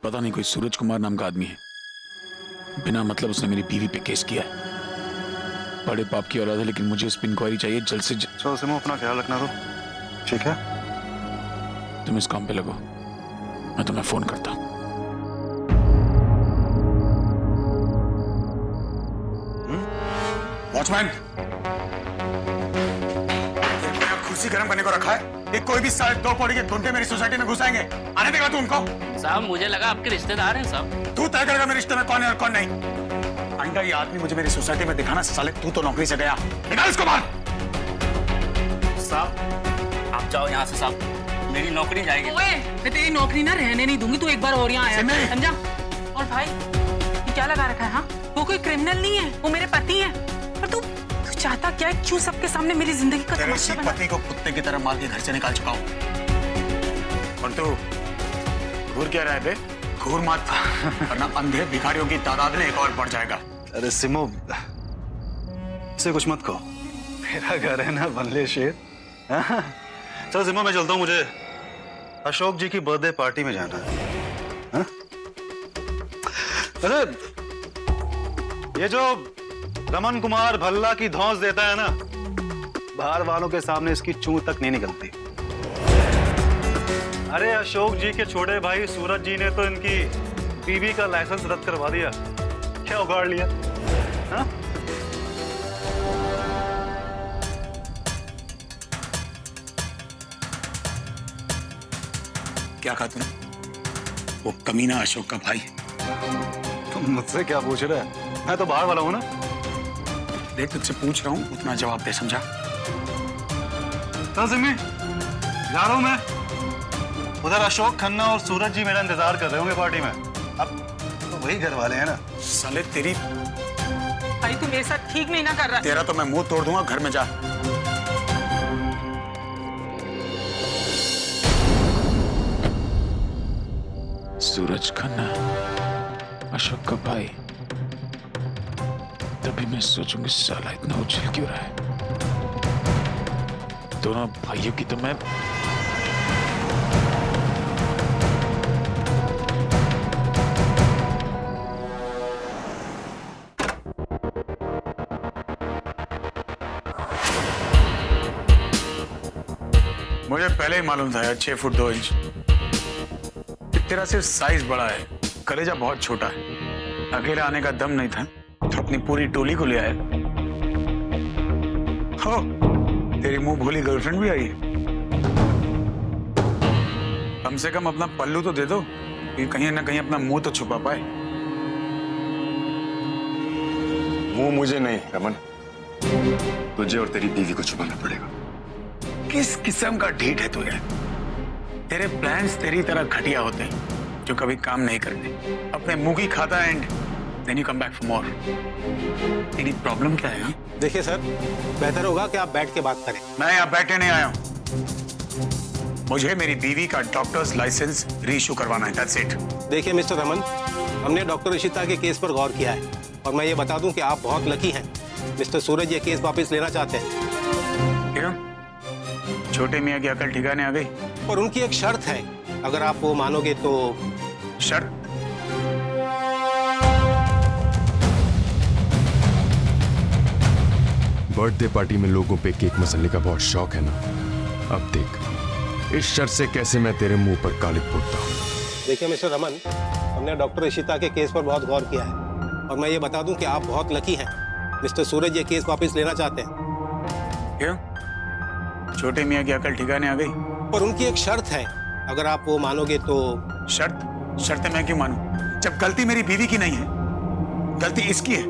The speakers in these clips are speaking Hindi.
पता नहीं कोई सूरज कुमार नाम का आदमी है, बिना मतलब उसने मेरी बीवी पे केस किया है। बड़े पाप की औलाद है, लेकिन मुझे इस पे इंक्वायरी चाहिए जल्द से जल्द। चलो सिमो, अपना ख्याल रखना तो ठीक है। तुम इस काम पे लगो, मैं तुम्हें फोन करता हूँ। वॉचमैन, कुर्सी गर्म करने को रखा है। ये कोई भी 2.5 पौड़ी के गुंडे मेरी सोसाइटी में घुसाएंगे, आने देगा तू उनको? साहब मुझे लगा आपके रिश्तेदार हैं साहब। तू तय करेगा मेरे रिश्ते में कौन है और कौन नहीं। आइंदा ये आदमी मुझे मेरी सोसाइटी में दिखाना, साले तू तो नौकरी से गया, निकाल इसको बाहर। साहब आप जाओ यहाँ से साहब, मेरी नौकरी जाएगी। ओए, मैं तेरी नौकरी ना रहने नहीं दूंगी। तू एक बार और यहाँ आया, समझा? और भाई ये क्या लगा रखा है? हाँ, वो कोई क्रिमिनल नहीं है, वो मेरे पति है। पर तू चाहता क्या है? क्यों सबके सामने मेरी जिंदगी का तमाशा बना? पति को कुत्ते की तरह मार के घर से निकाल चुका हूँ। और तू घूर क्या रहा है बे? घूर मत, वरना अंधे भिखारियों की तादाद में एक और बढ़ जाएगा। अरे सिमो, से कुछ मत कहो, मेरा घर है ना, बंगले शेर। हाँ? चल सिमो, मैं चलता हूँ, मुझे अशोक जी की बर्थडे पार्टी में जाना है। हाँ? अरे ये जो रमन कुमार भल्ला की धौंस देता है ना, बाहर वालों के सामने इसकी चूं तक नहीं निकलती। अरे अशोक जी के छोटे भाई सूरज जी ने तो इनकी बीवी का लाइसेंस रद्द करवा दिया। क्या उगाड़ लिया? हाँ? क्या कहा तूने? वो कमीना अशोक का भाई। तुम मुझसे क्या पूछ रहे हैं? मैं तो बाहर वाला हूं ना। देख, तुझसे पूछ रहा हूँ, उतना जवाब दे, समझा? सिमी, जा रहा हूं मैं। उधर अशोक खन्ना और सूरज जी मेरा इंतजार कर रहे होंगे पार्टी में। अब तो वही घर वाले हैं ना। साले तेरी, भाई तू मेरे साथ ठीक नहीं ना कर रहा। तेरा तो मैं मुंह तोड़ दूंगा। घर में जा। सूरज खन्ना अशोक का भाई, तभी मैं सोचूंगी साला इतना उछल क्यों रहा है। दोनों भाइयों की तो मैं मुझे पहले ही मालूम था यार, 6 फुट 2 इंच। तेरा सिर्फ साइज बड़ा है, कलेजा बहुत छोटा है। अकेले आने का दम नहीं था तो अपनी पूरी टोली को ले आया। हो, तेरी मुंह भोली गर्लफ्रेंड भी आई है। कम से कम अपना पल्लू तो दे दो, कि कहीं ना कहीं अपना मुंह तो छुपा पाए। मुंह मुझे नहीं रमन, तुझे और तेरी बीवी को छुपाना पड़ेगा। किस किस्म का ढीठ है तू यार? तेरे प्लान्स तेरी तरह घटिया होते हैं जो कभी काम नहीं करते। अपने मुंह की खाता है and then you come back for more. तेरी प्रॉब्लम क्या है? हा? देखिए सर, बेहतर होगा कि आप बैठ के बात करें। मैं यहाँ बैठने नहीं आया हूँ। मुझे मेरी बीवी का डॉक्टर्स लाइसेंस रीइश्यू करवाना है, दैट्स इट। देखिए मिस्टर रमन, हमने डॉक्टर इशिता के केस पर गौर किया है और मैं ये बता दूं कि आप बहुत लकी हैं। मिस्टर सूरज ये केस वापस लेना चाहते हैं। क्यों? छोटे मियाँ की अकल ठिकाने आ गई? और उनकी एक शर्त है, अगर आप वो मानोगे तो। शर्त? बर्थडे पार्टी में लोगों पे केक मसलने का बहुत शौक है ना। अब देख, इस शर्त से कैसे मैं तेरे मुंह पर कालिक पोतता हूँ। देखिए मिस्टर रमन, हमने डॉक्टर इशिता के केस पर बहुत गौर किया है और मैं ये बता दूं कि आप बहुत लकी हैं। मिस्टर सूरज ये केस वापस लेना चाहते हैं। क्यों? छोटे मियाँ की अकल ठिकाने आ गई? और उनकी एक शर्त है, अगर आप वो मानोगे तो। शर्त? शर्त मैं क्यों मानूं? जब गलती मेरी बीवी की नहीं है, गलती इसकी है।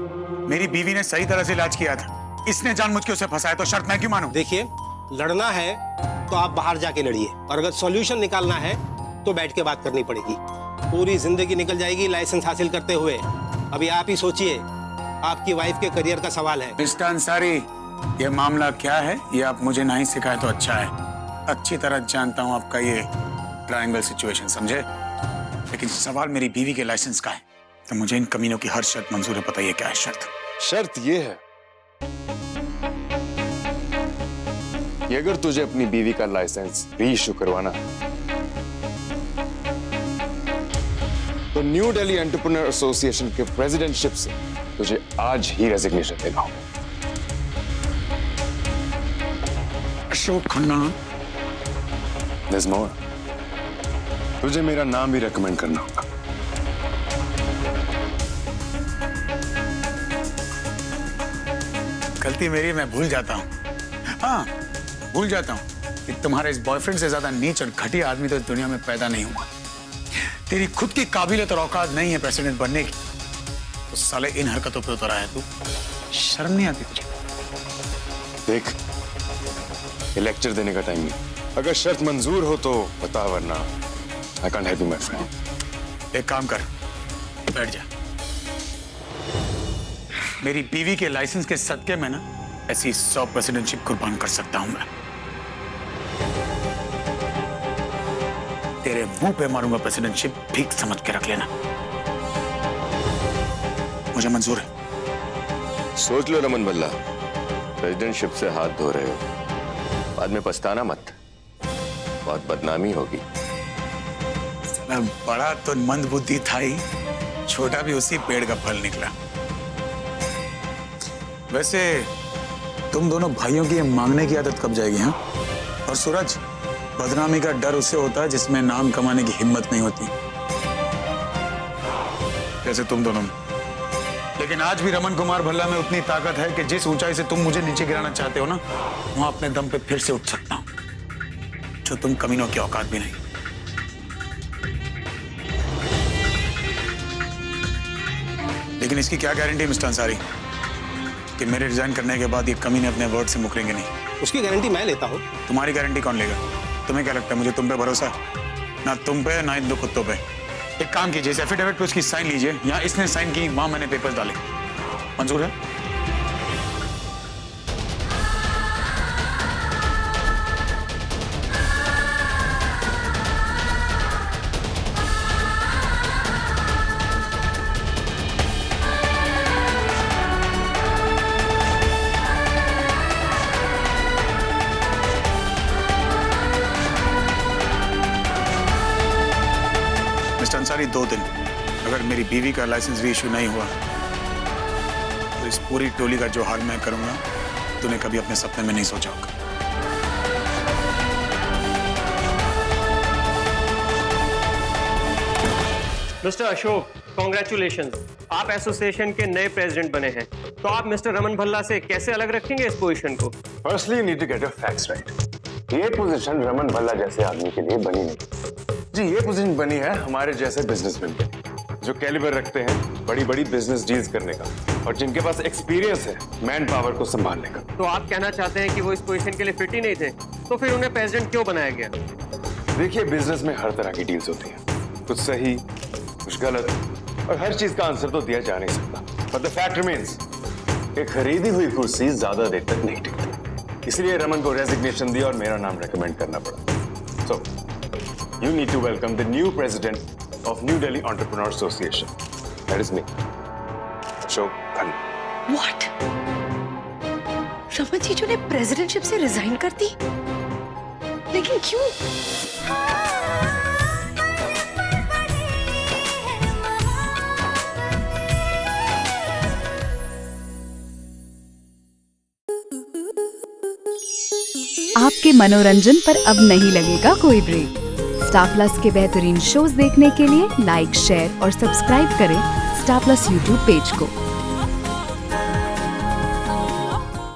मेरी बीवी ने सही तरह से इलाज किया था, इसने जानबूझ के उसे फंसाया, तो शर्त मैं क्यों मानूं? देखिए, लड़ना है तो आप बाहर जाके लड़िए, और अगर सॉल्यूशन निकालना है तो बैठ के बात करनी पड़ेगी। पूरी जिंदगी निकल जाएगी लाइसेंस हासिल करते हुए। अभी आप ही सोचिए, आपकी वाइफ के करियर का सवाल है। मिस्टर अंसारी, ये मामला क्या है ये आप मुझे नहीं सिखाए तो अच्छा है। अच्छी तरह जानता हूँ आपका ये ट्रायंगल सिचुएशन, समझे? लेकिन सवाल मेरी बीवी के लाइसेंस का है, तो मुझे इन कमीनों की हर शर्त मंजूर है। बताइए क्या है शर्त? शर्त ये है कि अगर तुझे अपनी बीवी का लाइसेंस रीइश्यू करवाना तो न्यू दिल्ली एंटरप्रेन्योर एसोसिएशन के प्रेसिडेंटशिप से तुझे आज ही रेजिग्नेशन देना होगा। Ashok Khanna, There's more. तुझे मेरा नाम भी रेकमेंड करना होगा। गलती मेरी, मैं भूल जाता हूँ। हाँ, भूल जाता हूँ कि तुम्हारे इस बॉयफ्रेंड से ज्यादा नीच और घटिया आदमी तो इस दुनिया में पैदा नहीं हुआ। तेरी खुद की काबिलियत और औकात नहीं है प्रेसिडेंट बनने की, तो साले इन हरकतों पे उतर आया तू। शर्म नहीं आती तुझे? देख, ये लेक्चर देने का टाइम नहीं। अगर शर्त मंजूर हो तो बता, वरना I can't help you my friend. एक काम कर, बैठ जा। मेरी बीवी के लाइसेंस के सदके में ना ऐसी 100 प्रेसिडेंटशिप कुर्बान कर सकता हूं मैं। तेरे मुंह पे मारूंगा प्रेसिडेंटशिप, ठीक समझ के रख लेना। मुझे मंजूर है। सोच लो रमन भल्ला, प्रेसिडेंटशिप से हाथ धो रहे हो, बाद में पछताना मत, बहुत बदनामी होगी। साला बड़ा तो मंद बुद्धि था ही, छोटा भी उसी पेड़ का फल निकला। वैसे तुम दोनों भाइयों की ये मांगने की आदत कब जाएगी? हाँ, और सूरज, बदनामी का डर उससे होता है जिसमें नाम कमाने की हिम्मत नहीं होती, जैसे तुम दोनों में। लेकिन आज भी रमन कुमार भल्ला में उतनी ताकत है कि जिस ऊंचाई से तुम मुझे नीचे गिराना चाहते हो ना, वहां अपने दम पे फिर से उठ सकता हूं, जो तुम कमीनों की औकात भी नहीं। लेकिन इसकी क्या गारंटी मिस्टर अंसारी कि मेरे रिजाइन करने के बाद ये कमीने अपने वर्ड से मुकरेंगे नहीं? उसकी गारंटी मैं लेता हूँ। तुम्हारी गारंटी कौन लेगा? तुम्हें क्या लगता है मुझे तुम पे भरोसा है? ना तुम पे, ना इन दो कुत्तों पे। एक काम कीजिए, इस एफिडेविट पे उसकी साइन लीजिए। यहाँ इसने साइन की, वहां मैंने पेपर्स डाले। मंजूर है? मिस्टर अंसारी, 2 दिन अगर मेरी बीवी का लाइसेंस भी इशू नहीं हुआ तो इस पूरी टोली का जो हाल मैं करूंगा तूने कभी अपने सपने में नहीं सोचा होगा। मिस्टर अशोक, कॉन्ग्रेचुलेशन, आप एसोसिएशन के नए प्रेसिडेंट बने हैं। तो आप मिस्टर रमन भल्ला से कैसे अलग रखेंगे इस पोजीशन को? Firstly you need to get your facts right. ये पोजीशन रमन भल्ला जैसे आदमी के लिए बनी नहीं जी। ये पोजीशन बनी है हमारे जैसे बिजनेसमैन के, जो कैलिबर रखते हैं बड़ी बड़ी बिजनेस डील्स करने का, और जिनके पास एक्सपीरियंस है मैन पावर को संभालने का। तो आप कहना चाहते हैं कि वो इस पोजीशन के लिए फिट ही नहीं थे, तो फिर उन्हें प्रेसिडेंट क्यों बनाया गया? देखिए, बिजनेस में हर तरह की डील्स होती हैं, कुछ सही, कुछ गलत, और हर चीज का आंसर तो दिया जा नहीं सकता। बट द फैक्ट रिमेन्स कि खरीदी हुई कुर्सी ज्यादा देर तक नहीं टिकती, इसलिए रमन को रेजिग्नेशन दी और मेरा नाम रेकमेंड करना पड़ा। सो you need to welcome the new president of New Delhi Entrepreneur Association. That is me, Ashok Khanna. What? Raman जीजू ने प्रेसिडेंटशिप से रिजाइन कर दी, लेकिन क्यों? आपके मनोरंजन पर अब नहीं लगेगा कोई ब्रेक। स्टार प्लस के बेहतरीन शोज देखने के लिए लाइक, शेयर और सब्सक्राइब करें स्टार प्लस यूट्यूब पेज को।